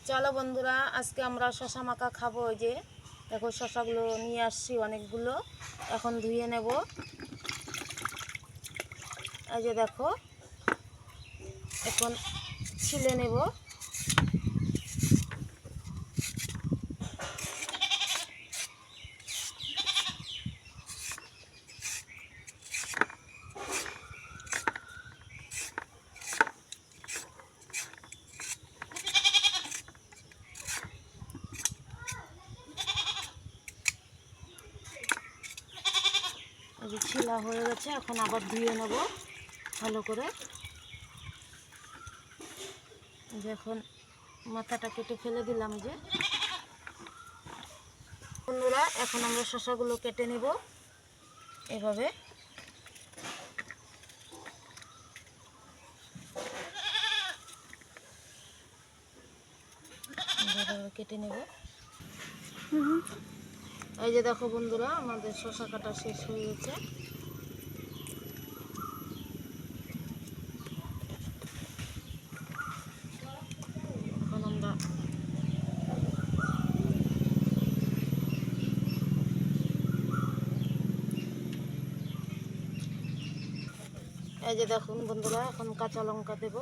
চলো বন্ধুরা, আজকে আমরা শশা মাখা খাবো। ওই যে দেখো, শশাগুলো নিয়ে আসছি অনেকগুলো, এখন ধুয়ে নেব। এই যে দেখো, এখন ছিলে নেব। এই যে ছিলা হয়ে গেছে, এখন আবার ধুয়ে নেব ভালো করে। যে এখন মাথাটা কেটে ফেলে দিলাম। যে বন্ধুরা, এখন আমরা শশাগুলো কেটে নেব এভাবে। কেটে নেব। এই যে দেখো বন্ধুরা, আমাদের শশা কাটা শেষ হয়ে গেছে। এখন আমরা এই যে দেখুন বন্ধুরা, এখন কাঁচা লঙ্কা দেব।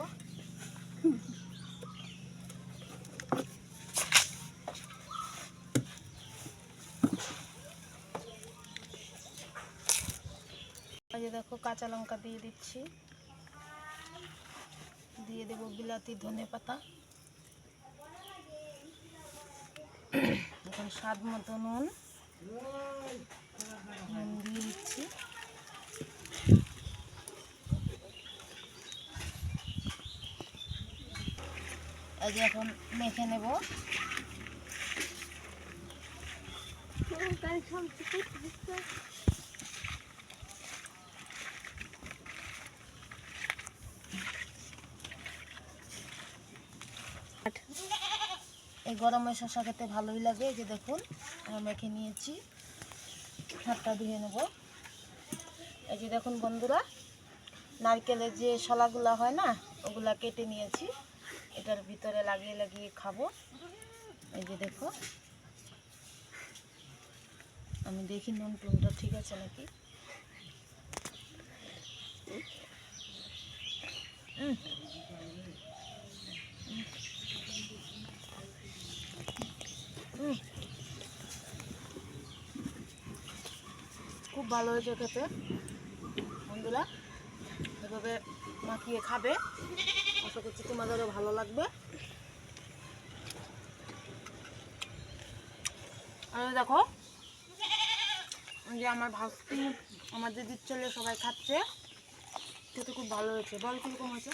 এই যে দেখো, কাঁচা লঙ্কা দিয়ে দিচ্ছি, দিয়ে দেব বিলাতি, ধনেপাতা, এখন স্বাদ মতো নুন দিয়ে দিচ্ছি। এই যে এখন মেখে নেব। এই গরমে শসা খেতে ভালোই লাগে। এই যে দেখুন, মেখে নিয়েছি, হাতটা ধুয়ে নেব। এই যে দেখুন বন্ধুরা, নারকেলের যে শলাগুলা হয় না, ওগুলা কেটে নিয়েছি, এটার ভিতরে লাগিয়ে লাগিয়ে খাবো। এই যে দেখো, আমি দেখি নুন টুনটা ঠিক আছে নাকি। খুব ভালো হয়েছে খেতে বন্ধুরা, এভাবে মাখিয়ে খাবে, আশা করছি তোমাদেরও ভালো লাগবে। আর দেখো, যে আমার ভাস্তি, আমার দিদির ছেলে সবাই খাচ্ছে, খেতে খুব ভালো হয়েছে। বল কিরকম হয়েছে?